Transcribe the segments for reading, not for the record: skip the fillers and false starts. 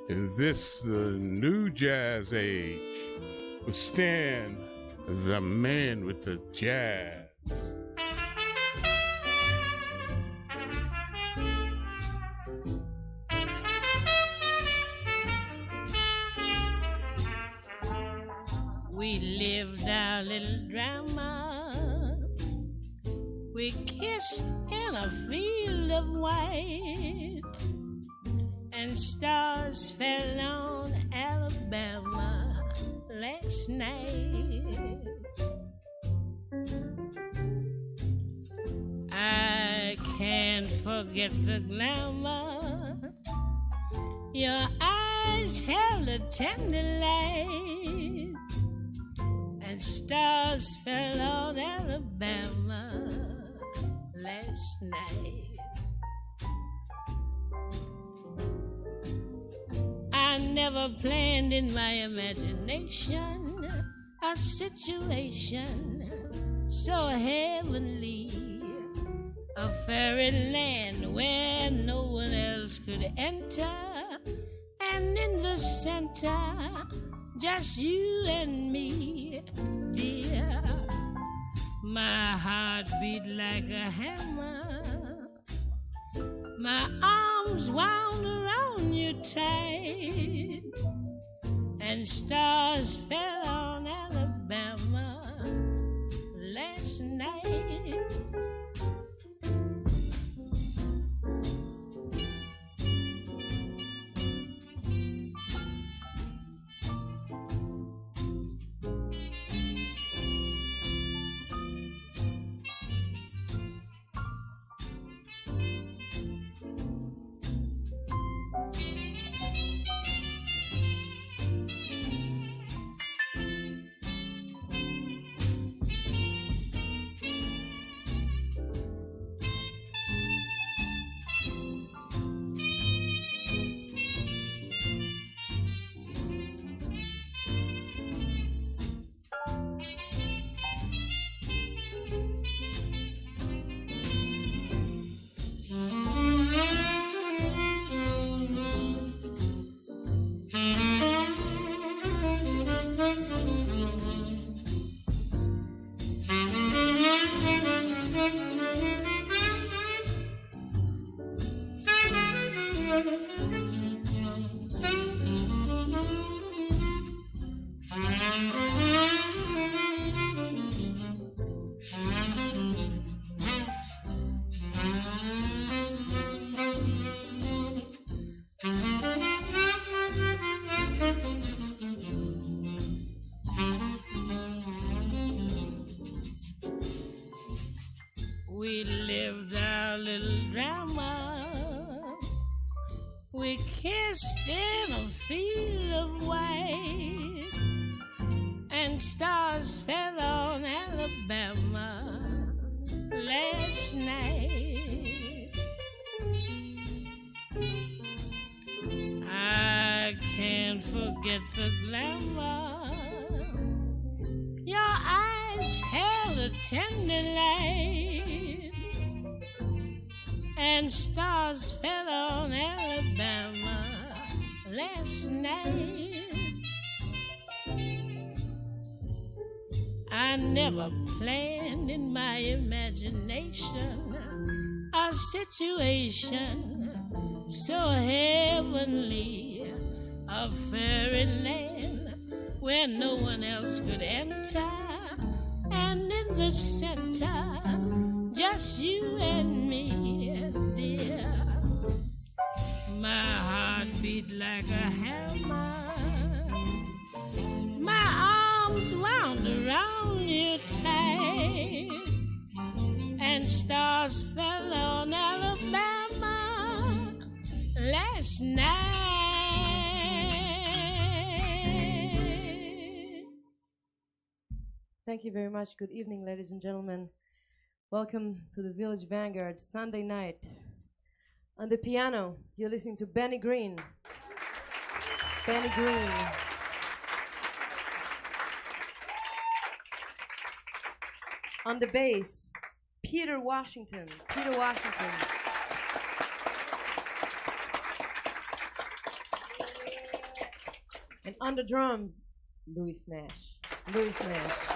In this, the new jazz age, will stand as a man with the jazz. We lived our little drama. We kissed in a field of white, and stars fell on Alabama last night. I can't forget the glamour. Your eyes held a tender light, and stars fell on Alabama last night. I never planned in my imagination a situation so heavenly, a fairyland where no one else could enter, and in the center, just you and me, dear. My heart beat like a hammer, my arms wound around you tight, and stars fell on Alabama last night. We lived our little drama. We kissed in a field of white, and stars fell on Alabama last night. I can't forget the glamour. Your eyes held a tender light, and stars fell on Alabama last night. I never planned in my imagination a situation so heavenly, a fairyland where no one else could enter, and in the center, just you and me, dear. My heart beat like a hammer, my arms wound around you tight, and stars fell on Alabama last night. Thank you very much. Good evening, ladies and gentlemen. Welcome to the Village Vanguard Sunday night. On the piano, you're listening to Benny Green. Benny Green. On the bass, Peter Washington. Peter Washington. On the drums, Louis Nash. Louis Nash.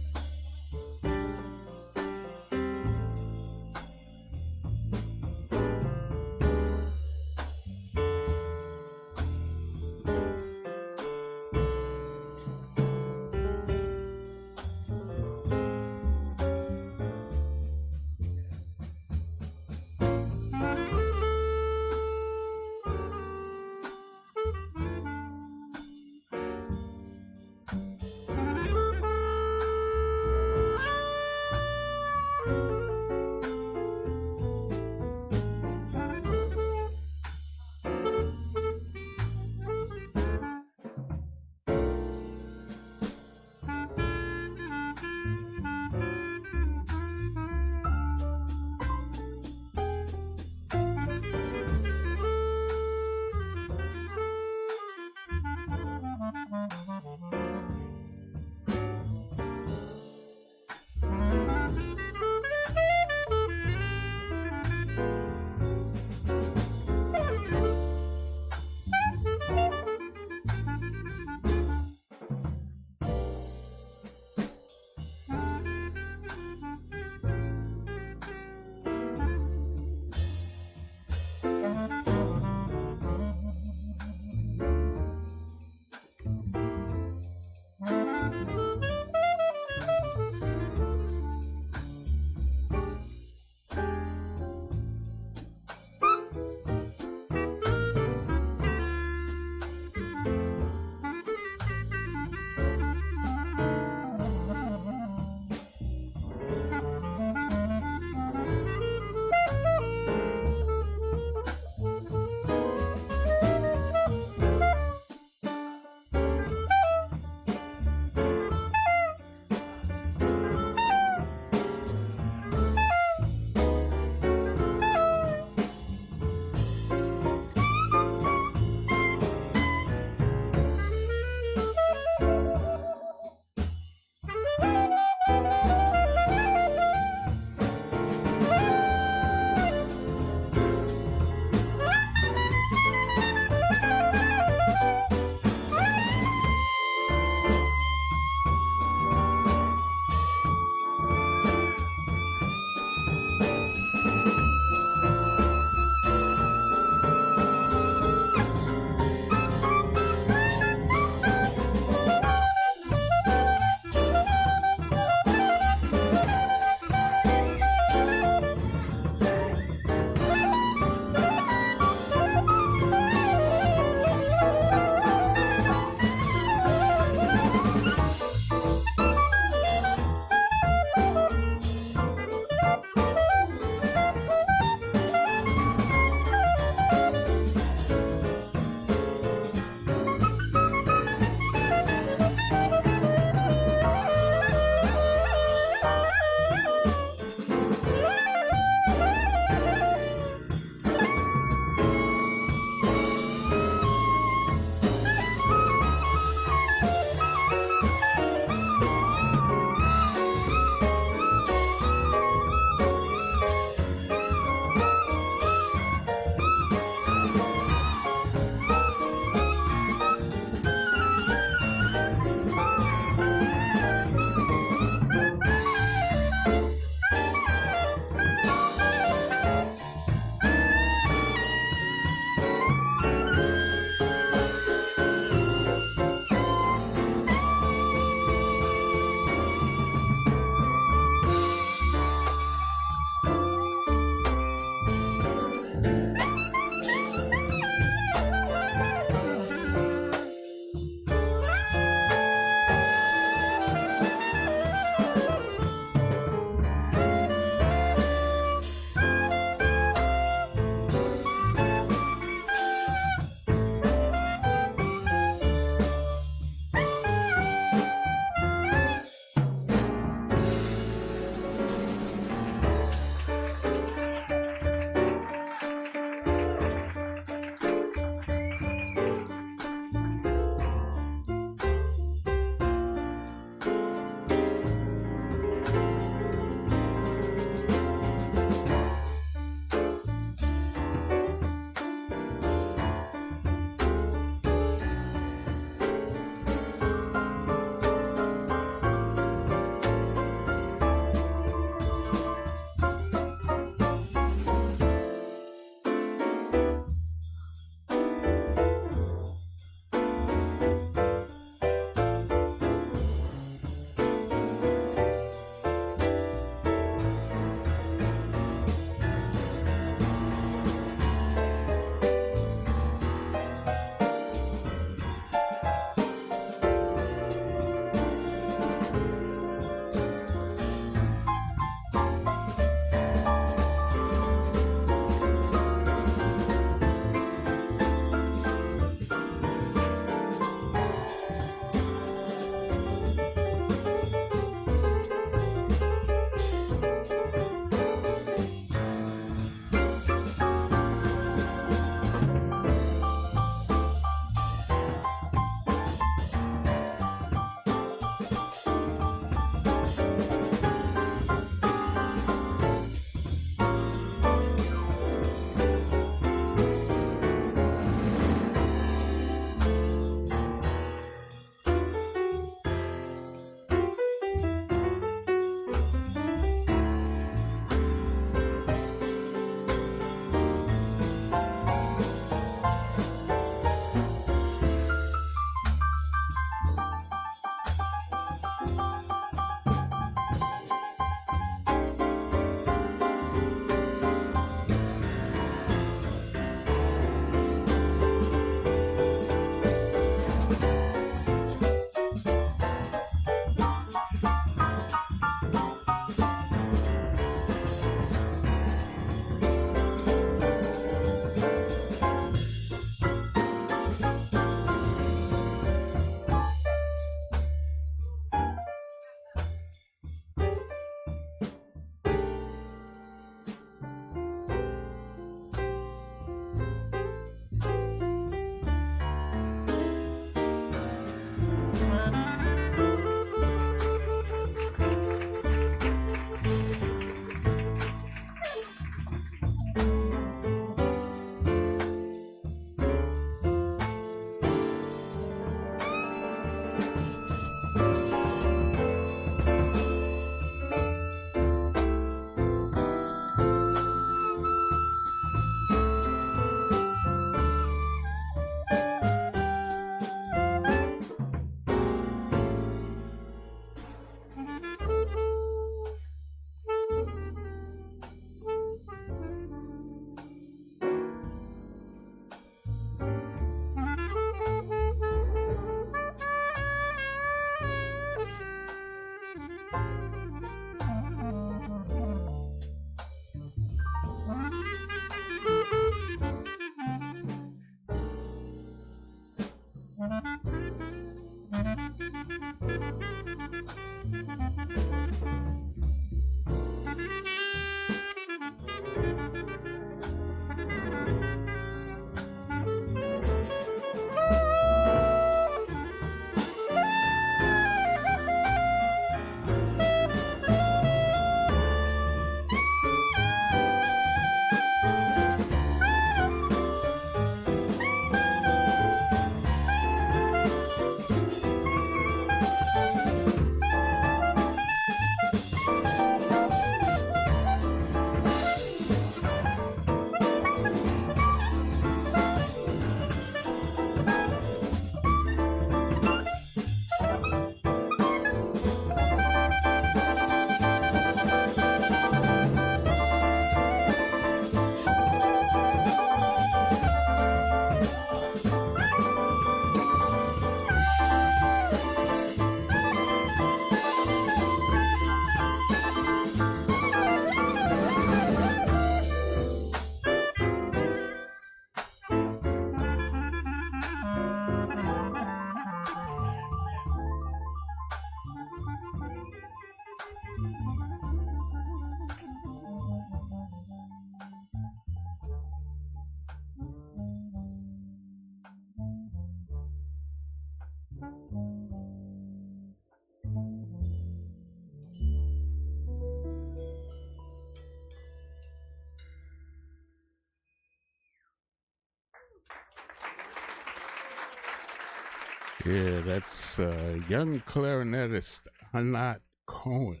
Yeah, that's young clarinetist Anat Cohen.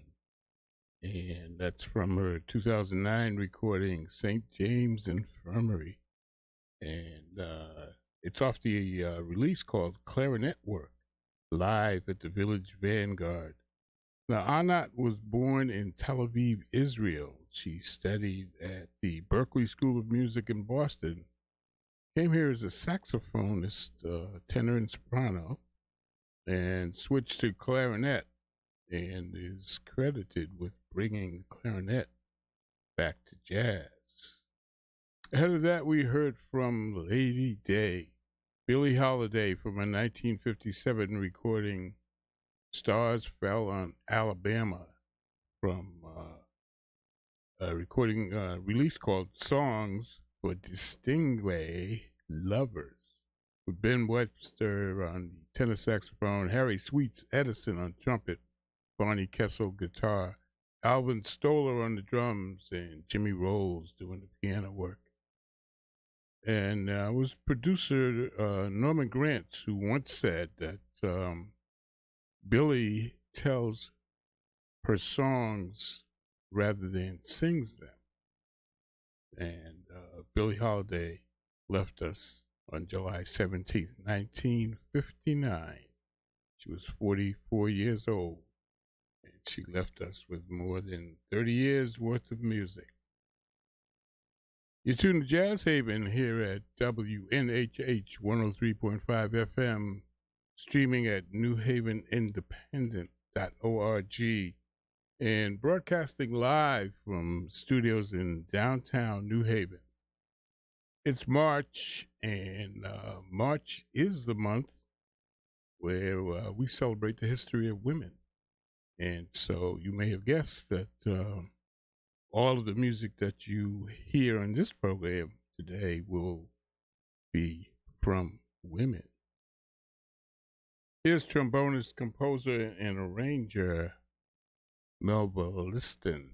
And that's from her 2009 recording, St. James Infirmary. And it's off the release called Clarinet Work, live at the Village Vanguard. Now, Anat was born in Tel Aviv, Israel. She studied at the Berklee School of Music in Boston. Came here as a saxophonist, tenor and soprano, and switched to clarinet, and is credited with bringing clarinet back to jazz. Ahead of that, we heard from Lady Day, Billie Holiday, from a 1957 recording, Stars Fell on Alabama, from a recording release called Songs for Distinguished Lovers, with Ben Webster on the tenor saxophone, Harry Sweets Edison on trumpet, Barney Kessel guitar, Alvin Stoller on the drums, and Jimmy Rolls doing the piano work. And was producer Norman Granz, who once said that Billie tells her songs rather than sings them. And Billie Holiday left us on July 17th, 1959. She was 44 years old, and she left us with more than 30 years worth of music. You're tuned to Jazz Haven here at WNHH 103.5 FM, streaming at newhavenindependent.org, and broadcasting live from studios in downtown New Haven. It's March, and March is the month where we celebrate the history of women. And so you may have guessed that all of the music that you hear on this program today will be from women. Here's trombonist, composer, and arranger Melba Liston.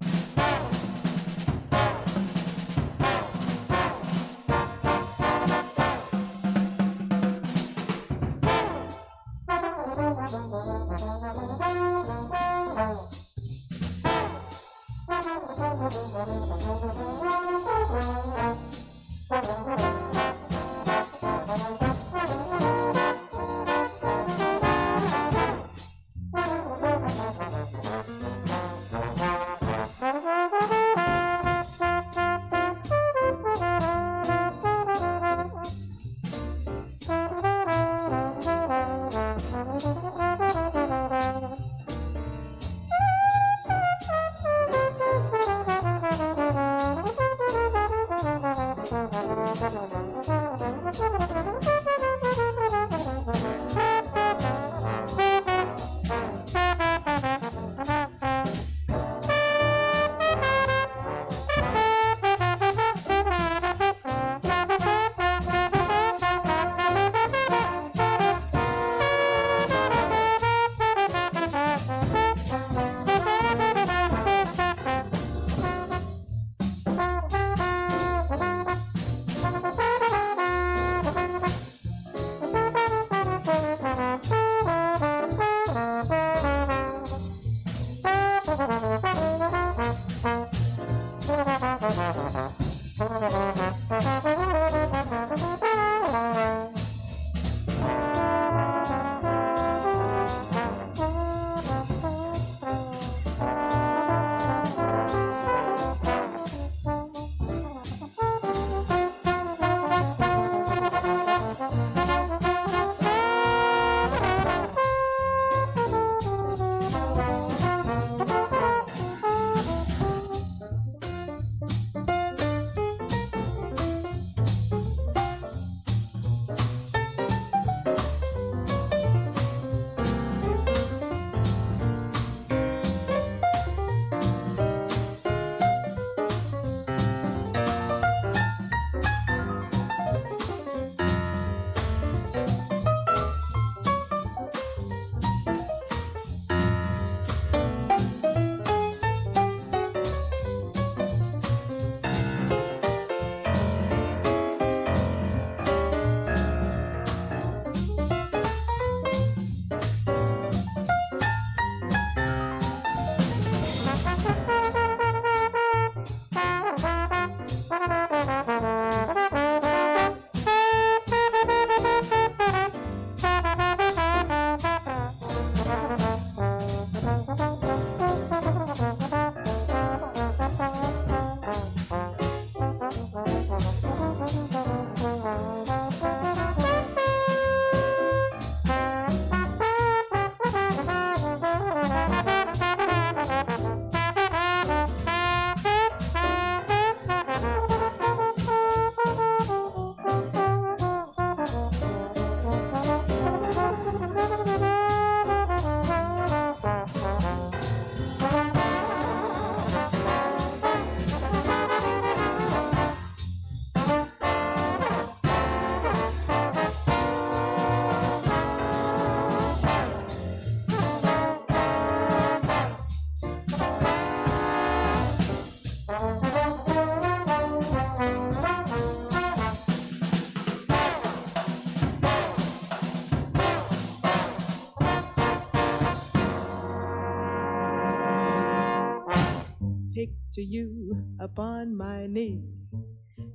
Picture you upon my knee.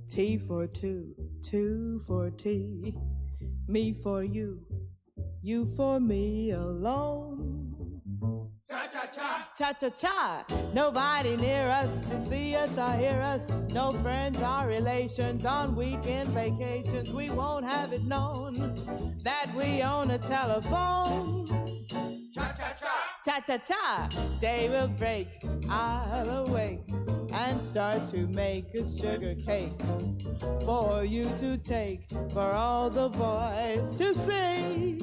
T for two, two for tea. Me for you, you for me alone. Cha-cha-cha. Cha-cha-cha. Nobody near us to see us or hear us. No friends or relations on weekend vacations. We won't have it known that we own a telephone. Cha-cha-cha. Cha-cha-cha. Day will break, I'll awake and start to make a sugar cake for you to take, for all the boys to see.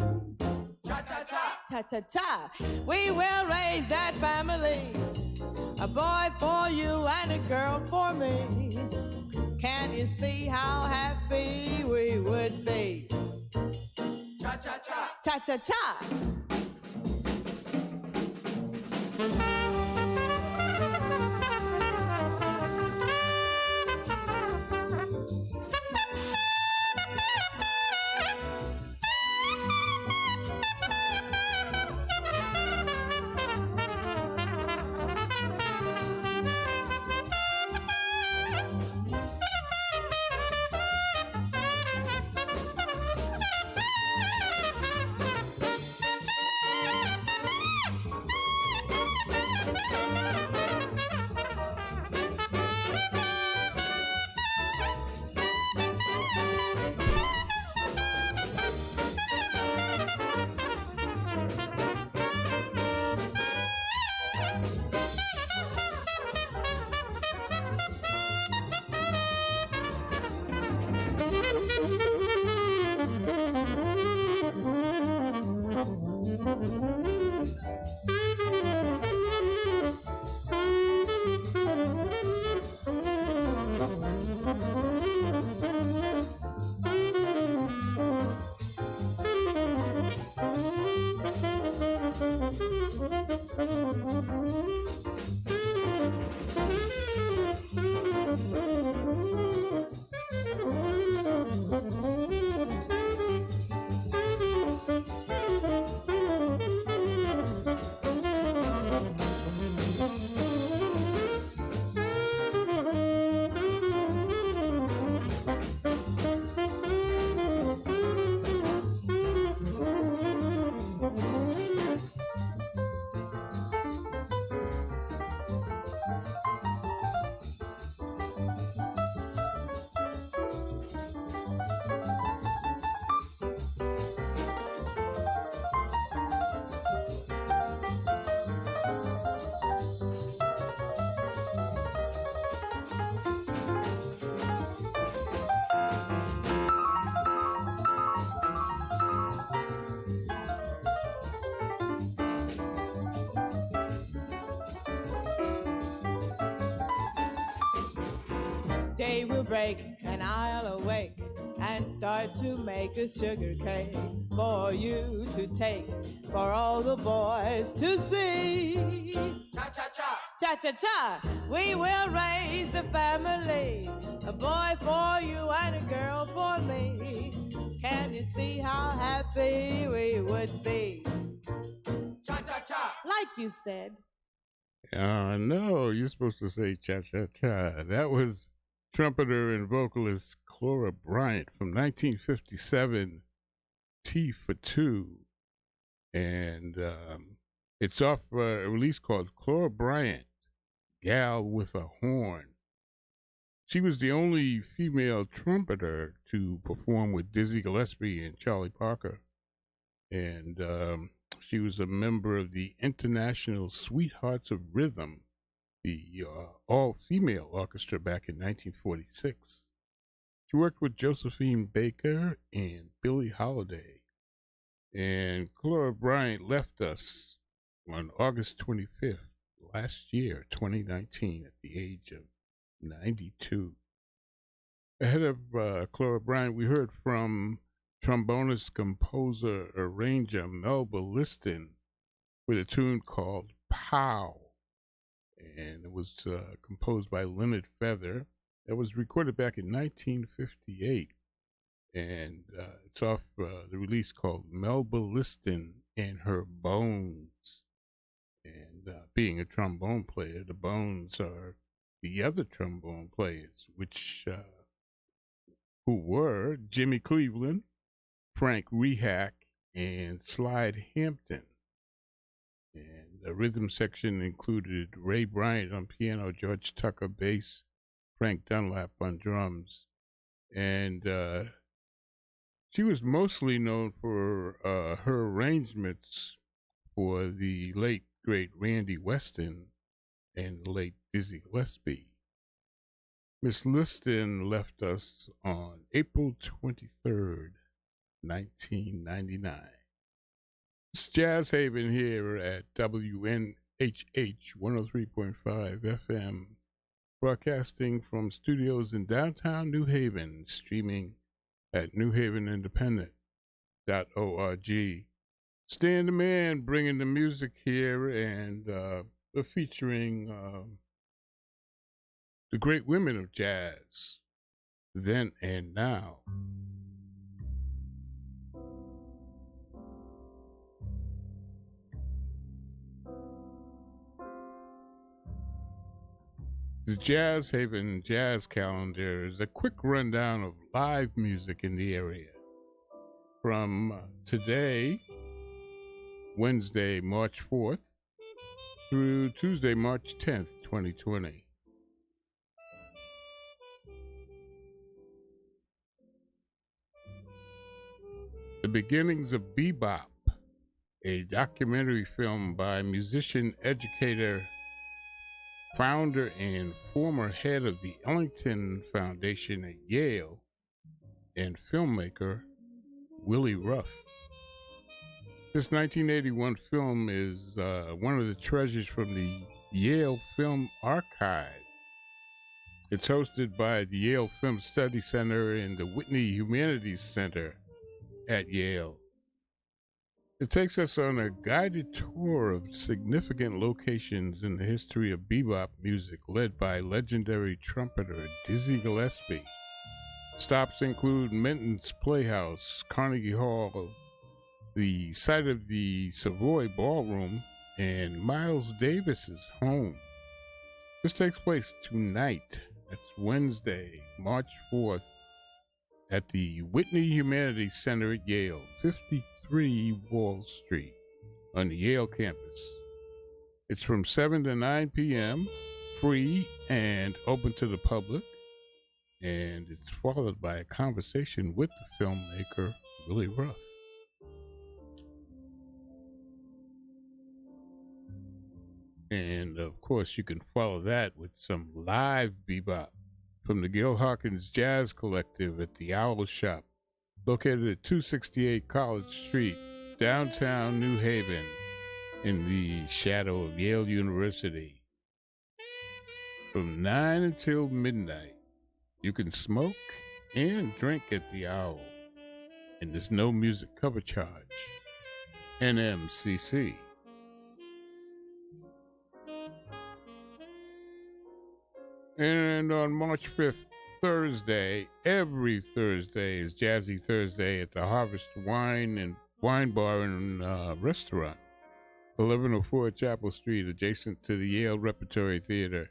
Cha-cha-cha. Cha-cha-cha. We will raise that family, a boy for you and a girl for me. Can you see how happy we would be? Cha-cha-cha. Cha-cha-cha. Day will break and I'll awake and start to make a sugar cake for you to take, for all the boys to see. Cha-cha-cha! Cha-cha-cha! We will raise a family, a boy for you and a girl for me. Can you see how happy we would be? Cha-cha-cha! Like you said. No, you're supposed to say cha-cha-cha. That was trumpeter and vocalist Clora Bryant from 1957, T for Two. And it's off a release called Clora Bryant, Gal with a Horn. She was the only female trumpeter to perform with Dizzy Gillespie and Charlie Parker. And she was a member of the International Sweethearts of Rhythm, the all-female orchestra back in 1946. She worked with Josephine Baker and Billie Holiday. And Clora Bryant left us on August 25th last year, 2019, at the age of 92. Ahead of Clora Bryant, we heard from trombonist, composer, arranger Melba Liston with a tune called Pow. And it was composed by Leonard Feather. It was recorded back in 1958. And it's off the release called Melba Liston and Her Bones. And being a trombone player, the Bones are the other trombone players, which who were Jimmy Cleveland, Frank Rehack, and Slide Hampton. And the rhythm section included Ray Bryant on piano, George Tucker bass, Frank Dunlap on drums. And she was mostly known for her arrangements for the late, great Randy Weston and the late Dizzy Gillespie. Miss Liston left us on April 23rd, 1999. It's Jazz Haven here at WNHH 103.5 FM, broadcasting from studios in downtown New Haven, streaming at newhavenindependent.org. Stan the Man bringing the music here, and we're featuring the great women of jazz, then and now. The Jazz Haven Jazz Calendar is a quick rundown of live music in the area. From today, Wednesday, March 4th, through Tuesday, March 10th, 2020. The Beginnings of Bebop, a documentary film by musician, educator, founder, and former head of the Ellington Foundation at Yale, and filmmaker Willie Ruff. This 1981 film is one of the treasures from the Yale Film Archive. It's hosted by the Yale Film Study Center and the Whitney Humanities Center at Yale. It takes us on a guided tour of significant locations in the history of bebop music, led by legendary trumpeter Dizzy Gillespie. Stops include Menton's Playhouse, Carnegie Hall, the site of the Savoy Ballroom, and Miles Davis's home. This takes place tonight. That's Wednesday, March 4th, at the Whitney Humanities Center at Yale, 53 Wall Street, on the Yale campus. It's from 7 to 9 p.m., free and open to the public, and it's followed by a conversation with the filmmaker, Willie Ruff. And, of course, you can follow that with some live bebop from the Gil Hawkins Jazz Collective at the Owl Shop, located at 268 College Street, downtown New Haven, in the shadow of Yale University, from 9 until midnight. You can smoke and drink at the Owl, and there's no music cover charge. NMCC. And on March 5th, Thursday, every Thursday is Jazzy Thursday at the Harvest Wine Bar and Restaurant, 1104 Chapel Street, adjacent to the Yale Repertory Theater.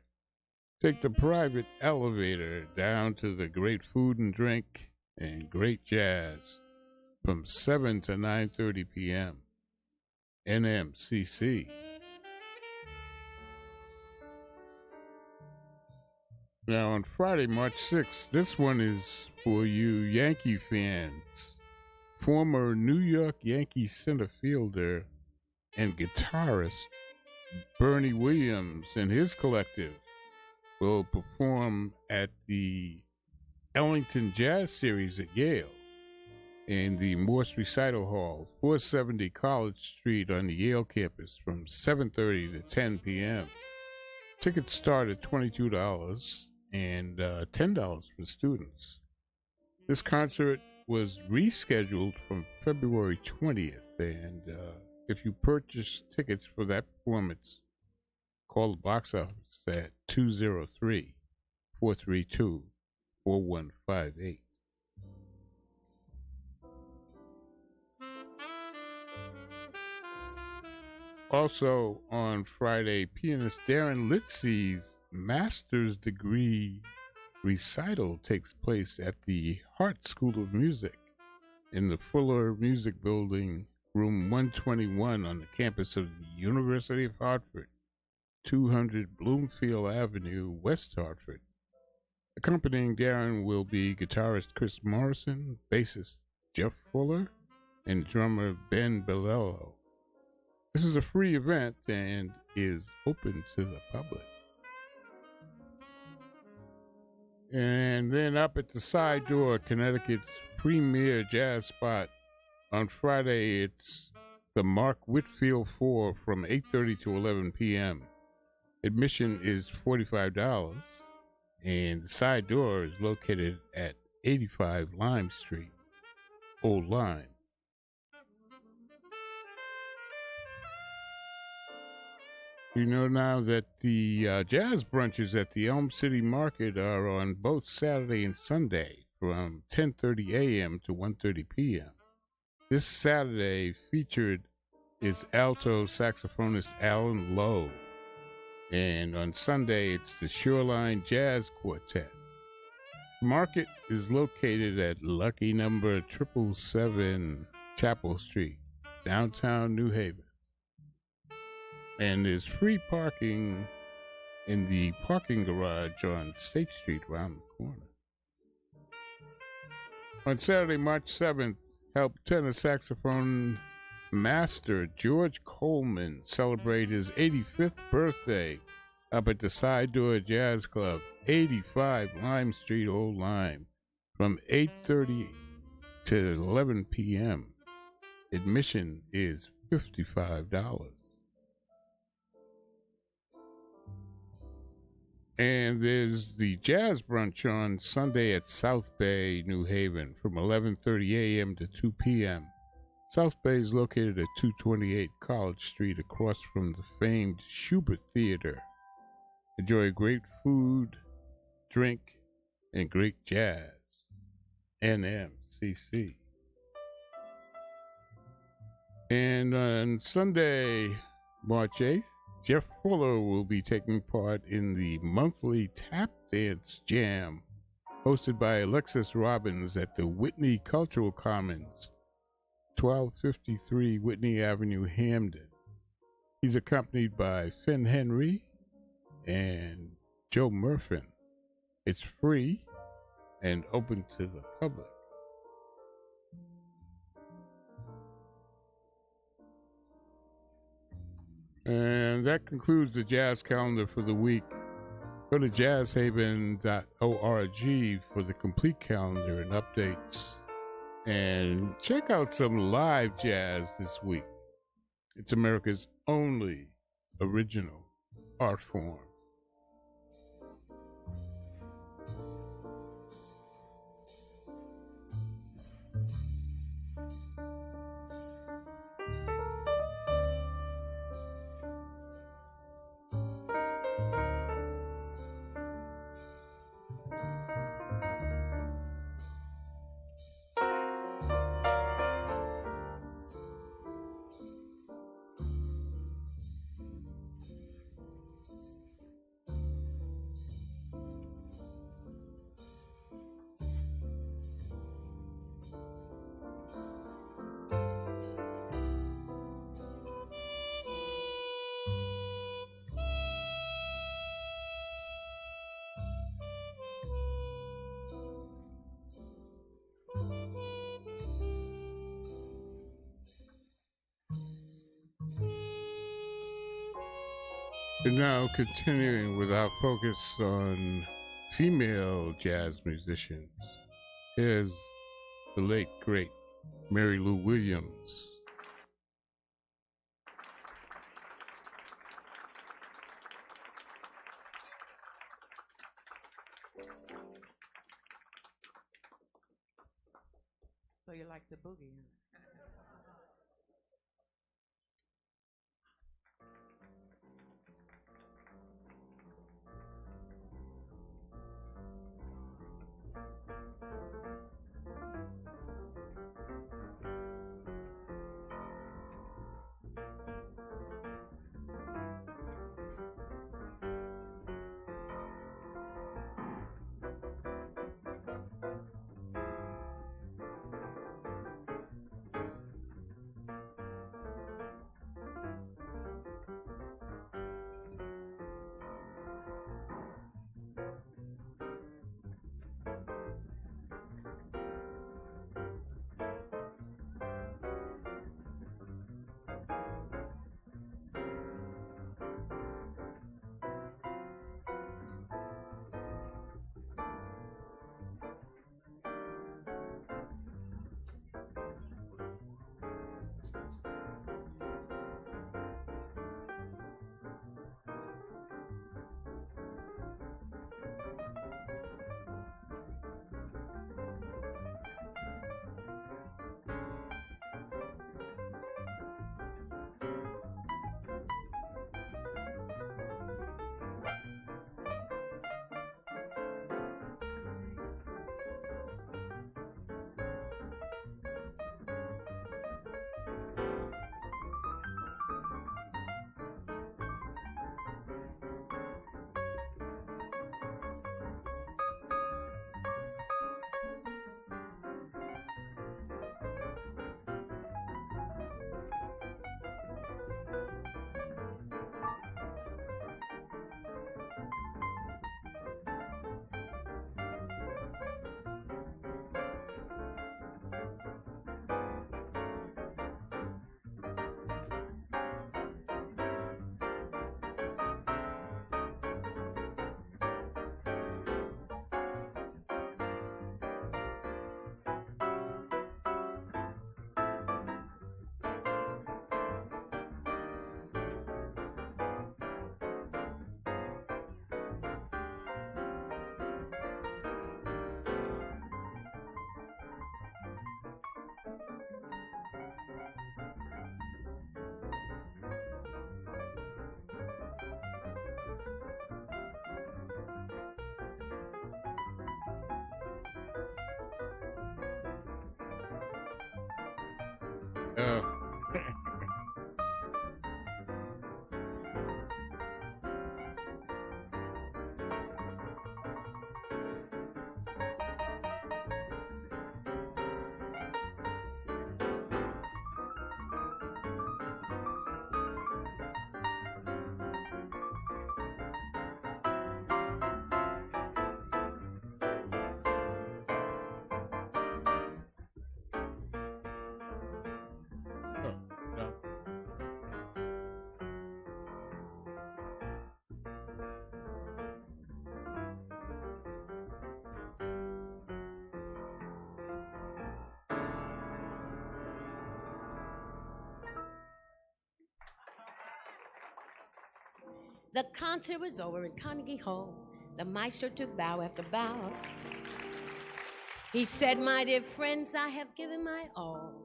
Take the private elevator down to the great food and drink and great jazz from 7 to 9:30 p.m. NMCC. Now, on Friday, March 6th, this one is for you Yankee fans. Former New York Yankee center fielder and guitarist Bernie Williams and his collective will perform at the Ellington Jazz Series at Yale in the Morse Recital Hall, 470 College Street on the Yale campus from 7:30 to 10 p.m. Tickets start at $22 and $10 for students. This concert was rescheduled from February 20th, and if you purchase tickets for that performance, call the box office at 203-432-4158. Also on Friday, pianist Darren Litzy's master's degree recital takes place at the Hart School of Music in the Fuller Music Building, room 121 on the campus of the University of Hartford, 200 Bloomfield Avenue, West Hartford. Accompanying Darren will be guitarist Chris Morrison, bassist Jeff Fuller, and drummer Ben Bellello. This is a free event and is open to the public. And then up at the Side Door, Connecticut's premier jazz spot, on Friday it's the Mark Whitfield 4 from 8:30 to 11 p.m. Admission is $45, and the Side Door is located at 85 Lime Street, Old Lyme. You know now that the jazz brunches at the Elm City Market are on both Saturday and Sunday from 10:30 a.m. to 1:30 p.m. This Saturday featured is alto saxophonist Alan Lowe, and on Sunday it's the Shoreline Jazz Quartet. The market is located at lucky number 777 Chapel Street, downtown New Haven. And there's free parking in the parking garage on State Street around the corner. On Saturday, March 7th, help tenor saxophone master George Coleman celebrate his 85th birthday up at the Side Door Jazz Club, 85 Lime Street, Old Lyme, from 8:30 to 11 p.m. Admission is $55. And there's the Jazz Brunch on Sunday at South Bay, New Haven, from 11:30 a.m. to 2 p.m. South Bay is located at 228 College Street, across from the famed Schubert Theater. Enjoy great food, drink, and great jazz. NMCC. And on Sunday, March 8th, Jeff Fuller will be taking part in the monthly Tap Dance Jam, hosted by Alexis Robbins at the Whitney Cultural Commons, 1253 Whitney Avenue, Hamden. He's accompanied by Finn Henry and Joe Murfin. It's free and open to the public. And that concludes the jazz calendar for the week. Go to jazzhaven.org for the complete calendar and updates. And check out some live jazz this week. It's America's only original art form. And now continuing with our focus on female jazz musicians, here's the late, great Mary Lou Williams. So you like the boogie? Uh, oh, no. The concert was over in Carnegie Hall. The maestro took bow after bow. He said, "My dear friends, I have given my all.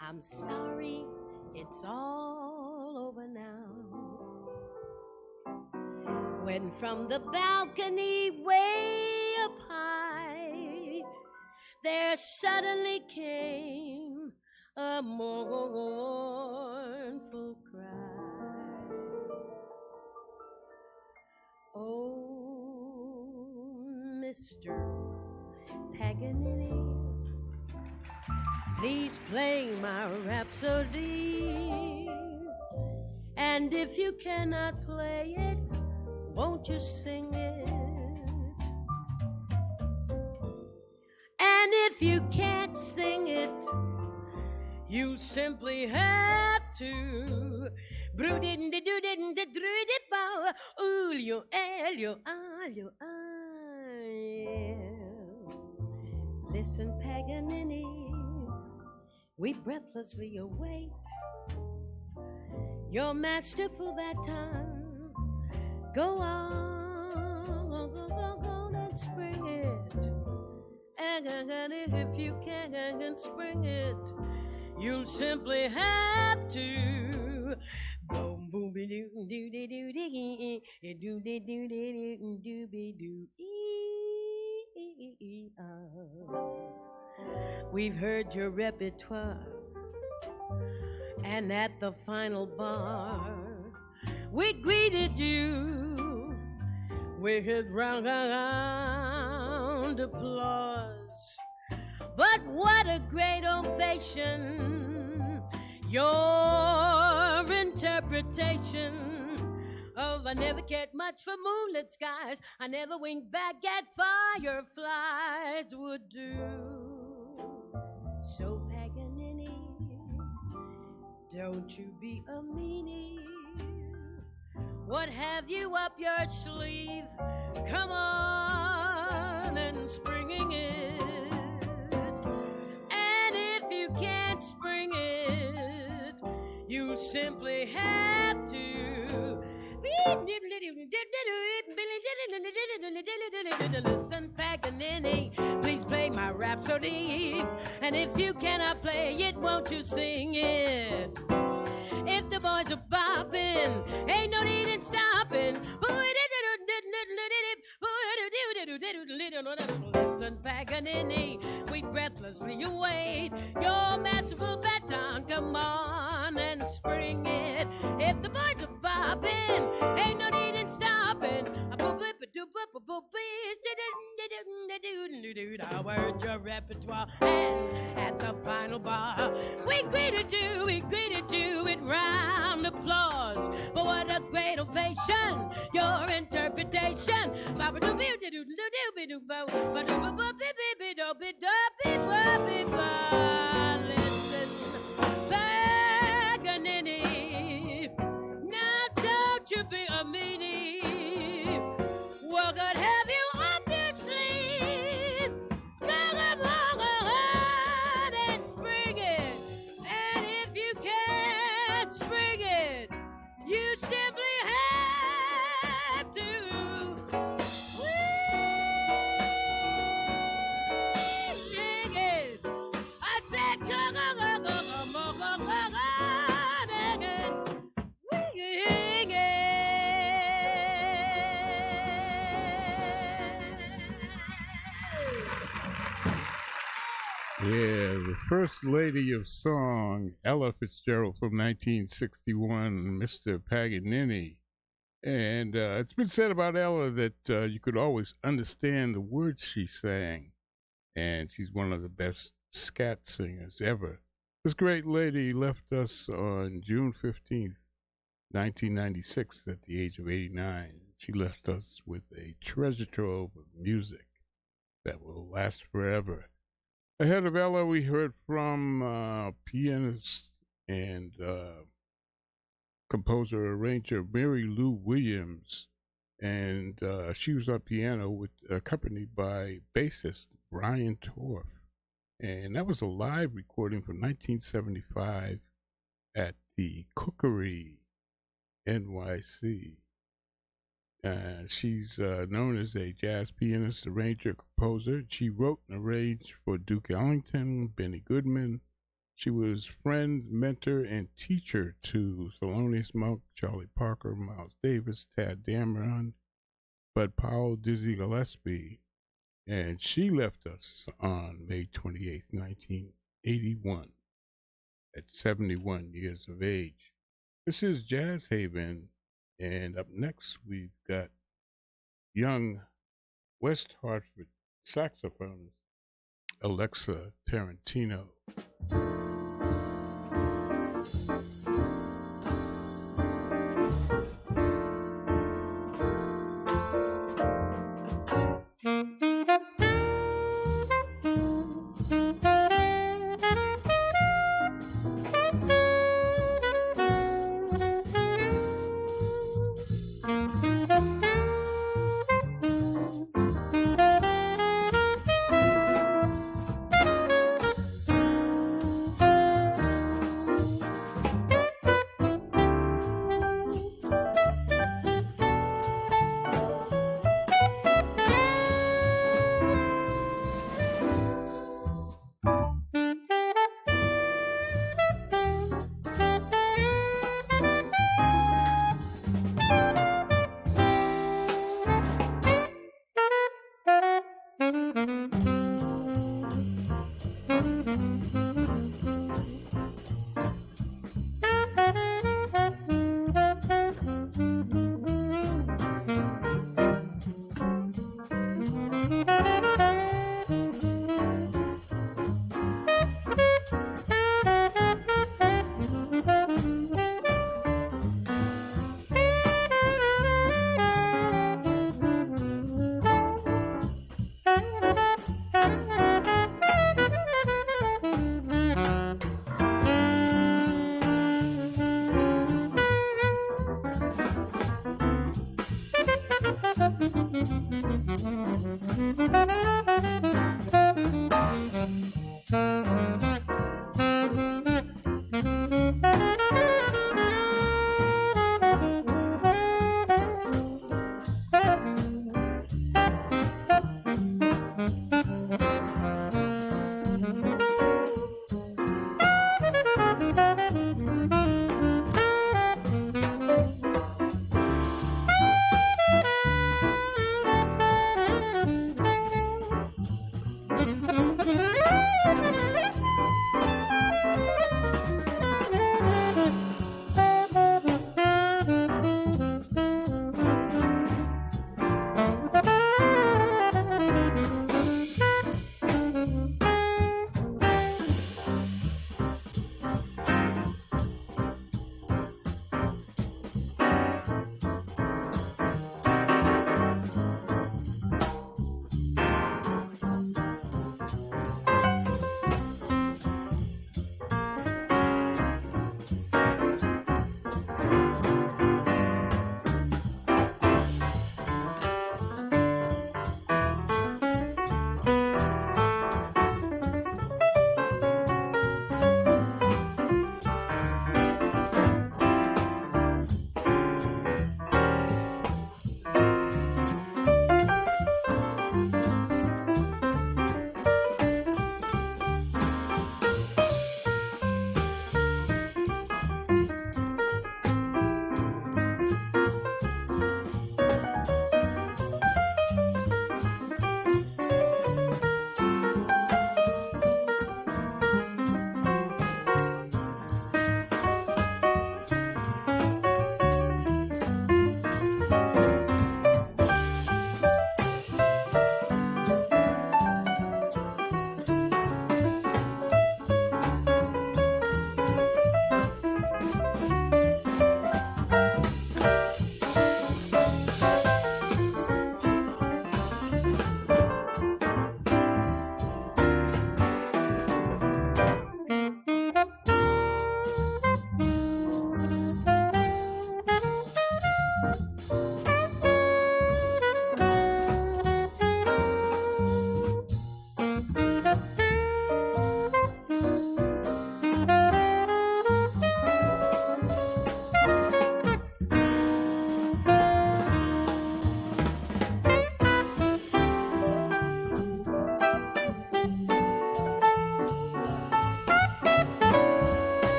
I'm sorry, it's all over now." When from the balcony way there suddenly came a mournful cry. Oh, Mr. Paganini, please play my rhapsody. And if you cannot play it, won't you sing it? And if you can't sing it, you simply have to. Listen, Paganini, we breathlessly await your masterful baton. Go on and spring it. And if you can't spring it, you'll simply have to. Boom, boom, be doo, doo, doo, doo, dee, doo, doo, doo, doo, doo, be doo, We've heard your repertoire, and at the final bar, we greeted you with round applause. But what a great ovation! Your interpretation of I never cared much for moonlit skies, I never winked back at fireflies would do. So Paganini, don't you be a meanie. What have you up your sleeve? Come on and springing it. And if you can't spring it, you simply have to. Listen, Paganini, please play my rhapsody. And if you cannot play it, won't you sing it? If the boys are bopping, ain't no need in stopping. Listen, Paganini, we breathlessly await your masterful baton. Come on and spring it. If the boys are bopping, ain't no need in stopping. I heard your repertoire, and at the final bar, we greeted you with round applause. But what a great ovation, your interpretation. Listen, Paganini, now don't you be a meanie. What could have you up your sleeve? Come on and spring it. And if you can't spring it, you simply have to. Sing it. I said, Yeah, the first lady of song, Ella Fitzgerald from 1961, Mr. Paganini. And it's been said about Ella that you could always understand the words she sang. And she's one of the best scat singers ever. This great lady left us on June 15th, 1996, at the age of 89. She left us with a treasure trove of music that will last forever. Ahead of Ella, we heard from pianist and composer-arranger Mary Lou Williams, and she was on piano accompanied by bassist Brian Torff. And that was a live recording from 1975 at the Cookery, NYC. She's known as a jazz pianist, arranger, composer. She wrote and arranged for Duke Ellington, Benny Goodman. She was friend, mentor, and teacher to Thelonious Monk, Charlie Parker, Miles Davis, Tad Dameron, Bud Powell, Dizzy Gillespie. And she left us on May 28th, 1981, at 71 years of age. This is Jazz Haven, and up next we've got young West Hartford saxophonist Alexa Tarantino.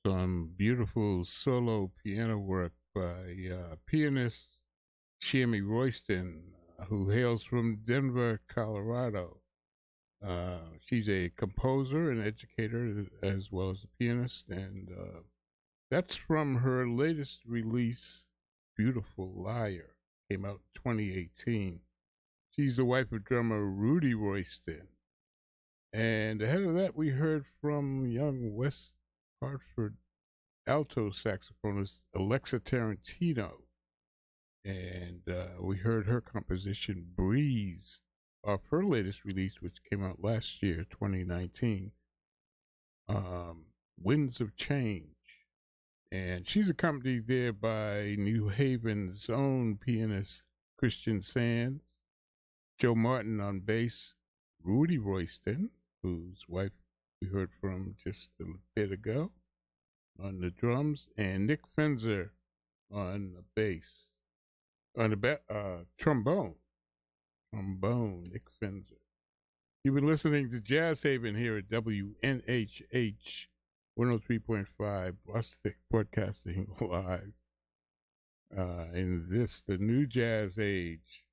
some beautiful solo piano work by pianist Shammy Royston, who hails from Denver, Colorado. She's a composer and educator as well as a pianist, and that's from her latest release, Beautiful Liar. Came out in 2018. She's the wife of drummer Rudy Royston. And ahead of that, we heard from young West Hartford alto saxophonist Alexa Tarantino. And we heard her composition Breeze off her latest release, which came out last year, 2019, Winds of Change. And she's accompanied there by New Haven's own pianist Christian Sands, Joe Martin on bass, Rudy Royston, whose wife we heard from just a bit ago, on the drums, and Nick Fenzer on the bass, on the trombone, Nick Fenzer. You've been listening to Jazz Haven here at WNHH 103.5, Boston Broadcasting Live. In this, the new jazz age,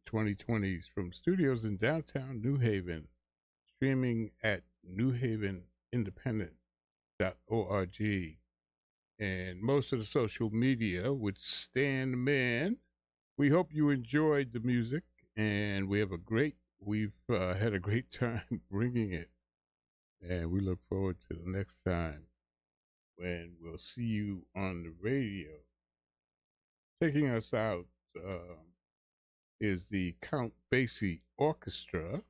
2020s, from studios in downtown New Haven, streaming at newhavenindependent.org, and most of the social media with Stan Man. We hope you enjoyed the music, and we've had a great time bringing it, and we look forward to the next time when we'll see you on the radio. Taking us out is the Count Basie Orchestra,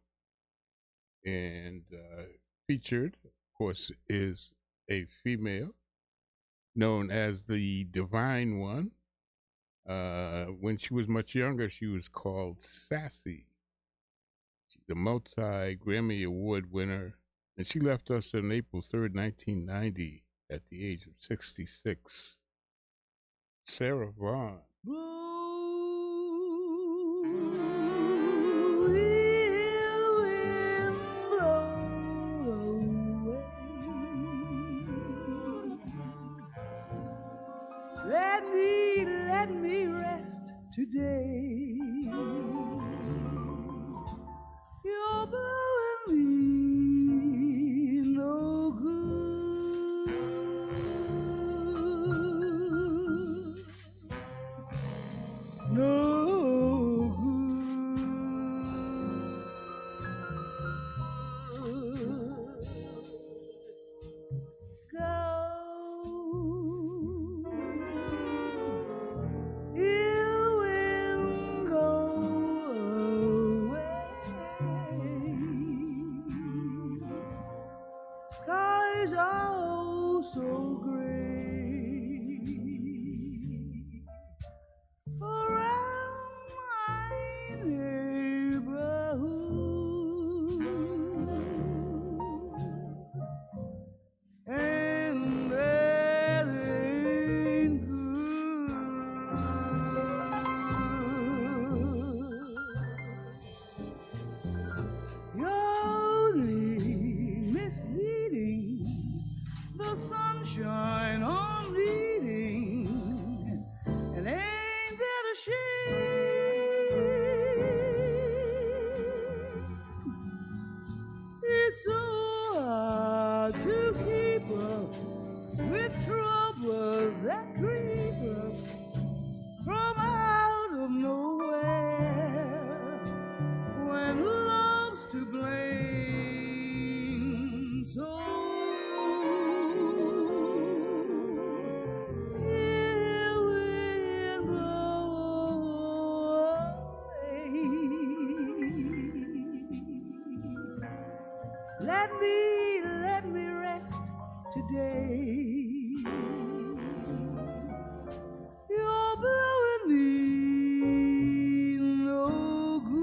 and featured, of course, is a female known as the Divine One. When she was much younger, she was called Sassy. She's a multi-Grammy Award winner, and she left us on April 3rd, 1990, at the age of 66. Sarah Vaughan. Let me rest today. You're blowing me no good. No Let me rest today. You're blowing me no good.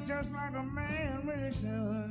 just like a man really should.